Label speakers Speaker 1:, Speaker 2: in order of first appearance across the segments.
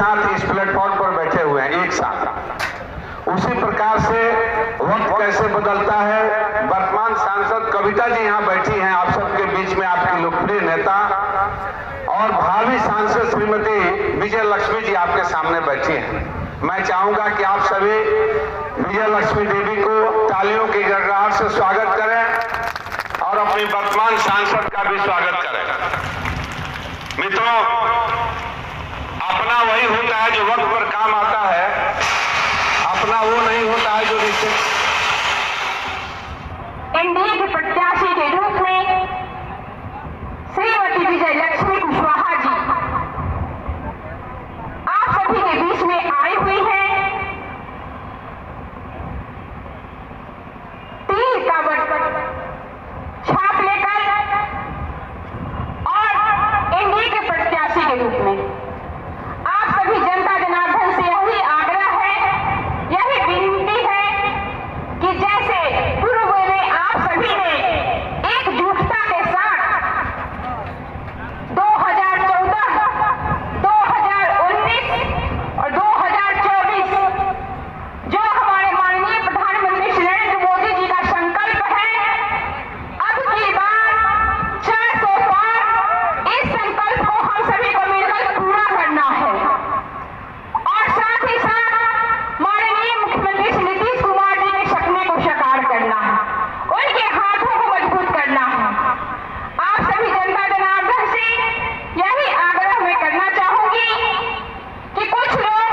Speaker 1: साथ इस प्लेटफॉर्म पर बैठे हुए हैं, एक साथ। उसी प्रकार से वक्त कैसे बदलता है। वर्तमान सांसद कविता जी यहाँ बैठी हैं आप सबके बीच में, आपकी लोकप्रिय नेता, और भावी सांसद श्रीमती विजय लक्ष्मी जी आपके सामने बैठी हैं। मैं चाहूंगा कि आप सभी विजय लक्ष्मी देवी को तालियों की गड़गड़ाहट से स्वागत करें और अपनी वर्तमान सांसद का भी स्वागत करें। मित्रों, अपना वही होता है जो वक्त पर काम आता है, अपना वो नहीं होता है जो रिश्ते।
Speaker 2: एनडीए के प्रत्याशी के रूप में श्रीमती विजय लक्ष्मी कुशवाहा जी आप सभी के बीच में आई हुई हैं। तीर का छाप लेकर और एनडीए के प्रत्याशी के रूप में आप सभी जनता जनार्दन से यही आग्रह है, यही विनती है कि जैसे पूर्व में आप सभी ने एकजुटता के साथ 2014, 2019 और 2024 जो हमारे माननीय प्रधानमंत्री श्री नरेंद्र मोदी जी का संकल्प है, अब की बार 400 पार, इस संकल्प को हम सभी को मिलकर पूरा करना है। और साथ ही साथ माननीय मुख्यमंत्री श्री नीतीश कुमार जी के सपने को साकार करना है, उनके हाथों को मजबूत करना है। आप सभी जनता जनार्दन से यही आग्रह मैं करना चाहूंगी कि कुछ लोग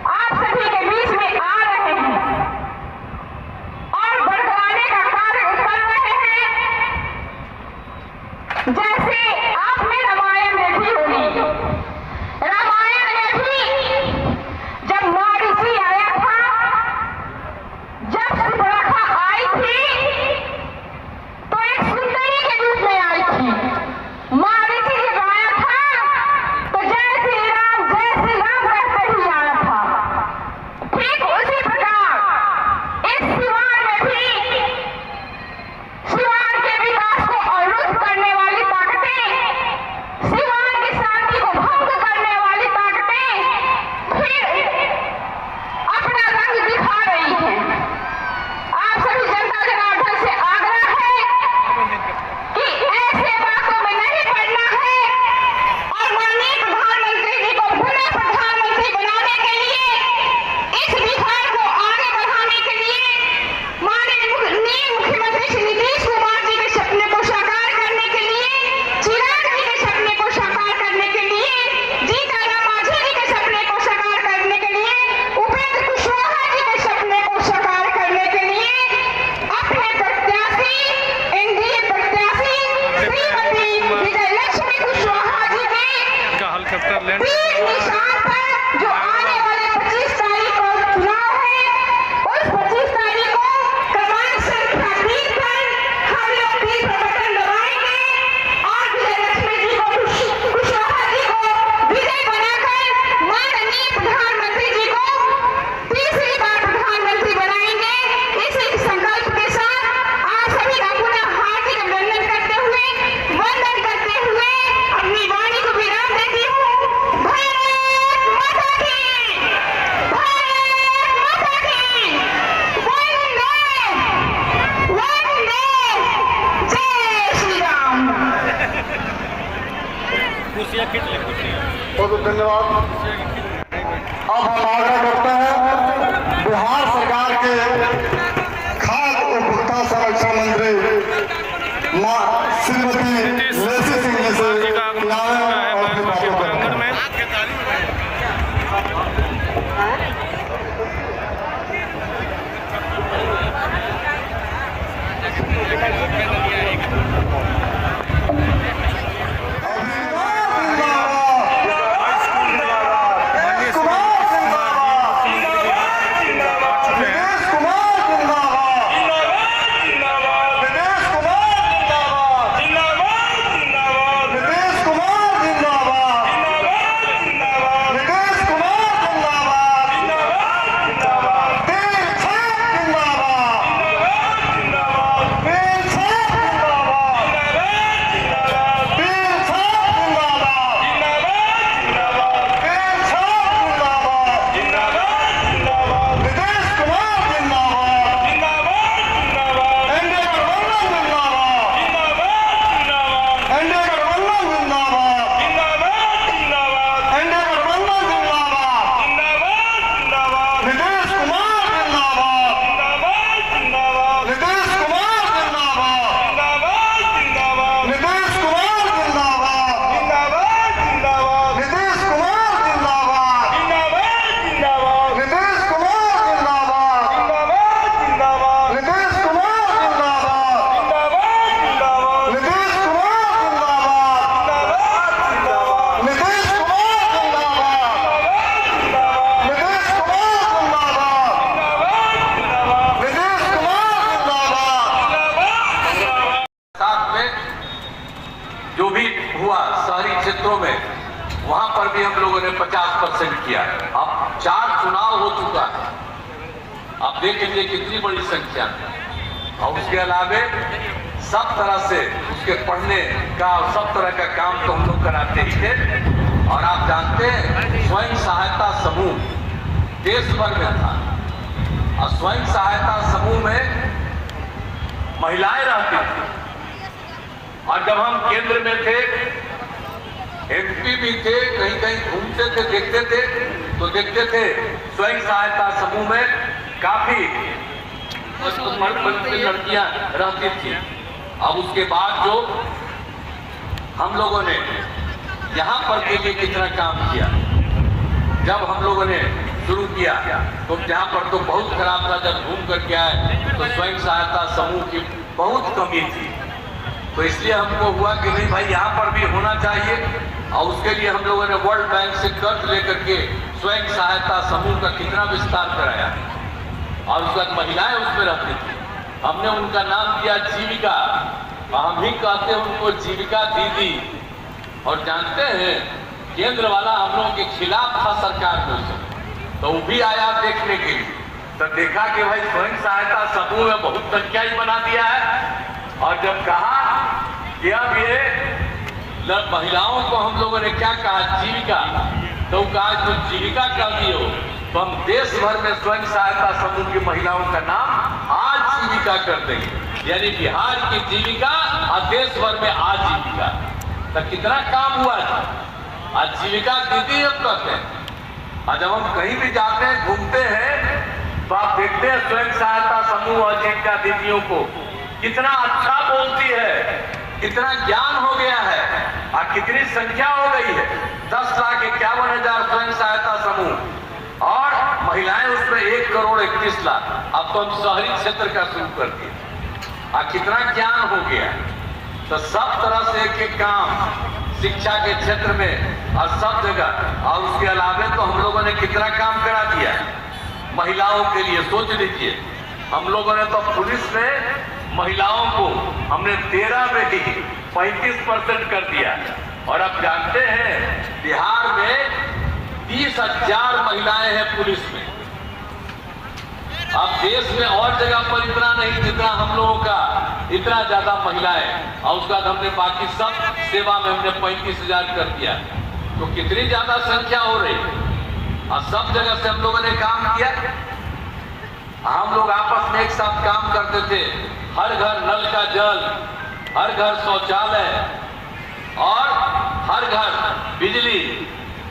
Speaker 2: आप सभी के बीच में आ रहे हैं और भड़काने का कार्य कर रहे हैं। जैसे आपने रामायण देखी होगी, रामायण में भी जब महर्षि आया था, जब सुपर्णखा आई थी तो एक सुंदरी के रूप में आई थी। महर्षि जब आया था तो जय श्री राम कहते ही आया था। ठीक उसी प्रकार इस सिवान में भी सिवान के विकास को अवरुद्ध करने वाली ताकतें, सिवान की शांति को भंग करने वाली ताकतें फिर अपना रंग दिखा रही हैं। आप सभी जनता जनार्दन से आग्रह है कि ऐसे बातों में नहीं पड़ना है और माननीय प्रधानमंत्री जी को पुनः प्रधानमंत्री बनाने के लिए, इस बिहार को आगे बढ़ाने के लिए, माननीय मुख्यमंत्री श्री नीतीश कुमार जी के सपने को साकार करने के लिए, चिराग जी के सपने को साकार करने के लिए, जीतन मांझी जी के सपने को साकार करने के लिए, उपेंद्र कुशवाहा जी के सपने को साकार करने के लिए अपने प्रत्याशी, एनडीए प्रत्याशी श्रीमती विजय लक्ष्मी कुशवाहा जी के तीर निशान पर जो आने वाले 25 तारीख को चुनाव है, उस 25 तारीख को क्रमांक संख्या 3 पर हम लोग तीर पर बटन दबाएंगे और विजय लक्ष्मी जी को, कुशवाहा जी को विजय बनाकर माननीय प्रधानमंत्री जी को तीसरी बार प्रधानमंत्री बनाएंगे। इसी संकल्प के साथ आप सभी का पुनः हार्दिक अभिनंदन करते हुए, वंदन करते हुए अपनी वाणी को विराम देती हूँ। भारत माता की, भारत माता की, वंदे वंदे, जय श्री राम।
Speaker 3: बहुत धन्यवाद। अब हम आग्रह करते हैं बिहार सरकार के खाद्य उपभोक्ता संरक्षण मंत्री श्रीमती लेसी सिंह जी से आए और अपनी बातों करें।
Speaker 4: 50% किया। अब 4 चुनाव हो चुका है, आप देख लीजिए कितनी बड़ी संख्या है। और उसके अलावे सब तरह से उसके पढ़ने का और सब तरह का काम तो हम लोग कराते ही थे। और आप जानते हैं स्वयं सहायता समूह देश भर में था, और स्वयं सहायता समूह में महिलाएं रहती थी। और जब हम केंद्र में थे, एमपी भी थे, कहीं कहीं घूमते थे, देखते थे, तो देखते थे स्वयं सहायता समूह में काफी लड़कियां रहती थी। अब उसके बाद जो हम लोगों ने यहाँ पर के लिए कितना काम किया, जब हम लोगों ने शुरू किया तो जहाँ पर तो बहुत खराब था, जब घूम करके आए तो स्वयं सहायता समूह की बहुत कमी थी। तो इसलिए हमको हुआ कि नहीं भाई यहाँ पर भी होना चाहिए, और उसके लिए हम लोगों ने वर्ल्ड बैंक से कर्ज लेकर के स्वयं सहायता समूह का कितना विस्तार कराया, और उसके बाद महिलाएं उसमें रहती थी। हमने उनका नाम दिया जीविका, और हम भी कहते हैं उनको जीविका दीदी। और जानते हैं केंद्र वाला हम लोगों के खिलाफ था सरकार में, तो वो भी आया देखने के लिए, तो देखा कि भाई स्वयं सहायता समूह में बहुत संख्या ही बना दिया है। और जब कहा कि अब ये महिलाओं को हम लोगों ने क्या कहा, जीविका, तो कहा जो जीविका कर दियो तो हम देश भर में स्वयं सहायता समूह की महिलाओं का नाम आज जीविका कर देंगे, यानी बिहार की जीविका और देश भर में आजीविका। तो कितना काम हुआ था, आज जीविका दीदी हम कहते हैं। और जब हम कहीं भी जाते हैं, घूमते हैं, तो आप देखते हैं स्वयं सहायता समूह और जीविका दीदियों को कितना अच्छा बोलती है, कितना ज्ञान हो गया है, और कितनी संख्या हो गई है। 10,51,000 स्वयं सहायता समूह और महिलाएं उसमें 1,31,00,000। अब तो हम शहरी क्षेत्र का शुरू कर दिए, और कितना ज्ञान हो गया है। तो सब तरह से एक काम शिक्षा के क्षेत्र में और सब जगह, और उसके अलावे तो हम लोगों ने कितना काम करा दिया महिलाओं के लिए। सोच लीजिए, हम लोगों ने तो पुलिस में महिलाओं को हमने 13 में ही 35% कर दिया। और अब जानते हैं बिहार में 30,000 महिलाएं हैं पुलिस में। अब देश में और जगह पर इतना नहीं जितना हम लोगों का, इतना ज्यादा महिलाएं। और उसके बाद हमने बाकी सब सेवा में हमने 35,000 कर दिया। तो कितनी ज्यादा संख्या हो रही, और सब जगह से हम लोगों ने काम किया। हम लोग आपस में एक साथ काम करते थे, हर घर नल का जल, हर घर शौचालय, और हर घर बिजली।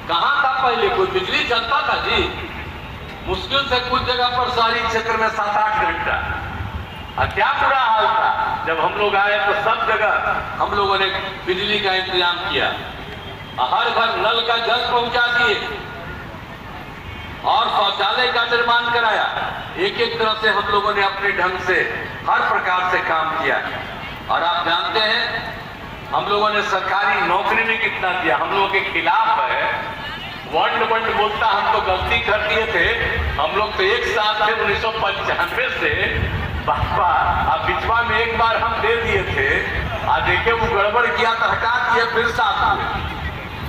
Speaker 4: कहाँ था पहले, कोई बिजली चलता था जी? मुश्किल से कुछ जगह पर शहरी क्षेत्र में 7-8 घंटा। और क्या बुरा हाल था, जब हम लोग आए तो सब जगह हम लोगों ने बिजली का इंतजाम किया, हर घर नल का जल पहुंचा दिए, और शौचालय का निर्माण कराया। एक एक तरह से हम लोगों ने अपने ढंग से हर प्रकार से काम किया। और आप जानते हैं हम लोगों ने सरकारी नौकरी में कितना दिया, हम लोगों के खिलाफ है। वंड बोलता, हम तो गलती कर दिए थे। हम लोग तो एक साथ थे 1995 से बापा, अब बिचवा में एक बार हम दे दिए थे, और देखे वो गड़बड़ किया तो हटा दिए, फिर साथ हुए।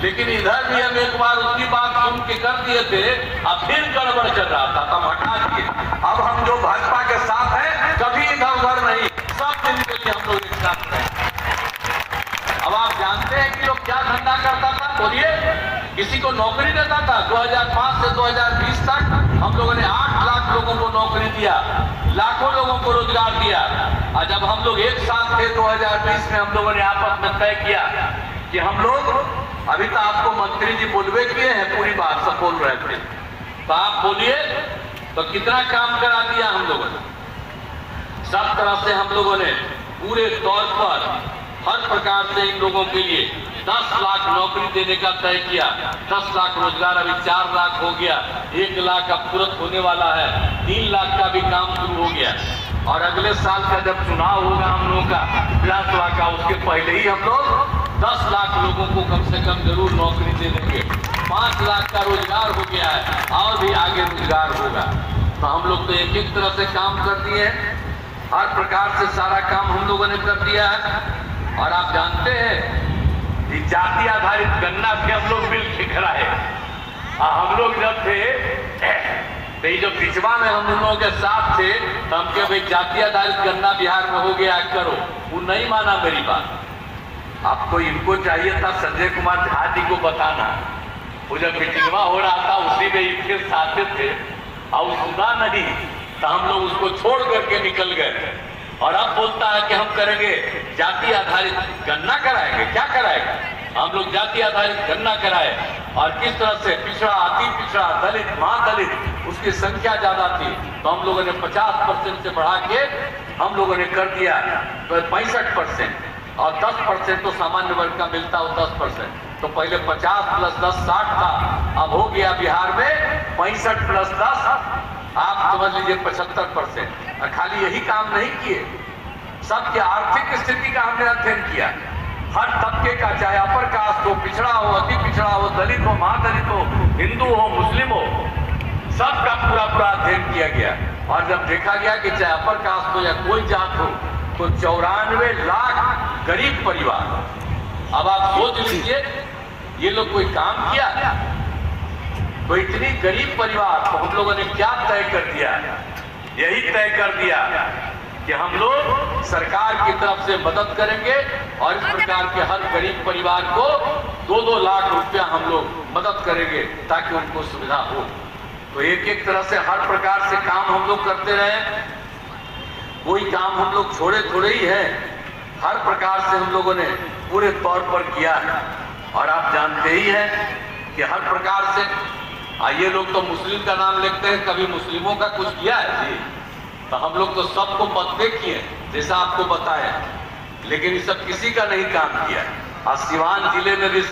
Speaker 4: लेकिन इधर भी हम एक बार उसकी बात सुन के कर दिए थे, अब फिर गड़बड़ चल रहा था, तब हटा दिए। अब हम जो भाजपा के साथ हैं, कभी इधर उधर नहीं, सब दिन के लिए हम लोग एक साथ हैं। अब आप जानते हैं कि लोग क्या धंधा करता था, बोलिए? किसी को नौकरी देता था। 2005 से 2020 तक हम लोगों ने 8 लाख लोगों को नौकरी दिया, लाखों लोगों को रोजगार दिया। और जब हम लोग एक साथ थे 2020 में, हम लोगों ने आपस में तय किया कि हम लोग, अभी तो आपको मंत्री जी बोलवे किए हैं, पूरी बात सब बोल रहे थे, तो आप बोलिए तो कितना काम करा दिया हम लोगों ने। सब तरह से हम लोगों ने पूरे तौर पर हर प्रकार से इन लोगों के लिए 10 लाख नौकरी देने का तय किया। 10 लाख रोजगार, अभी 4 लाख हो गया, 1 लाख अब तुरंत होने वाला है, 3 लाख का भी काम शुरू हो गया। और अगले साल का जब चुनाव होगा हम लोगों का विधानसभा का, उसके पहले ही हम लोग 10 लाख लोगों को कम से कम जरूर नौकरी दे देंगे। 5 लाख का रोजगार हो गया है, और भी आगे रोजगार होगा। तो हम लोग तो एक एक तरह से काम कर दिए हैं, हर प्रकार से सारा काम हम लोगों ने कर दिया है। और आप जानते हैं जाति आधारित गन्ना भी हम लोग बिल कराए, हम लोग जब थे तो ये जो पिछवा में हम लोगों के साथ थे तो हम के भाई जातीय आधारित गन्ना बिहार में हो गया करो, वो नहीं माना मेरी बात। अब तो इनको चाहिए था संजय कुमार झा जी को बताना, वो जब मीटिंगवा हो रहा था उसी में इनके साथ थे और सुना नहीं तो हम लोग उसको छोड़ करके निकल गए। और अब बोलता है कि हम करेंगे जाति आधारित गन्ना कराएंगे। क्या कराएगा? हम लोग जाति आधारित गन्ना कराए। और किस तरह से पिछड़ा, अति पिछड़ा, दलित, महादलित, उसकी संख्या ज्यादा थी तो हम लोगों ने 50% से बढ़ा के हम लोगों ने कर दिया 65%, और 10% तो सामान्य वर्ग का मिलता हो 10%। तो पहले 50 + 10 60 था, अब हो गया बिहार में 65 + 10, आप समझ लीजिए 75%। और खाली यही काम नहीं किए, सबके आर्थिक स्थिति का हमने अध्ययन किया। हर तबके का, चाहे अपर कास्ट हो, पिछड़ा हो, अति पिछड़ा हो, दलित हो, महादलित हो, हिंदू हो, मुस्लिम हो, सबका पूरा अध्ययन किया गया। और जब देखा गया कि चाहे अपर कास्ट हो या कोई जात हो तो 94 लाख गरीब परिवार। अब आप सोच लीजिए ये लोग कोई काम किया? तो इतनी गरीब परिवार को हम लोगों ने क्या तय कर दिया? यही तय कर दिया कि हम लोग सरकार की तरफ से मदद करेंगे और इस प्रकार के हर गरीब परिवार को 2-2 लाख रुपया हम लोग मदद करेंगे ताकि उनको सुविधा हो। तो एक तरह से हर प्रकार से काम हम लोग करते रहे, कोई काम हम लोग छोड़े थोड़े ही है, हर प्रकार से हम लोगों ने पूरे तौर पर किया है। और आप जानते ही हैं कि हर प्रकार से ये लोग तो मुस्लिम का नाम लिखते हैं, कभी मुस्लिमों का कुछ किया है जी? तो हम लोग तो सबको पत्ते किए जैसा आपको बताया, लेकिन ये सब किसी का नहीं काम किया। और सिवान जिले में भी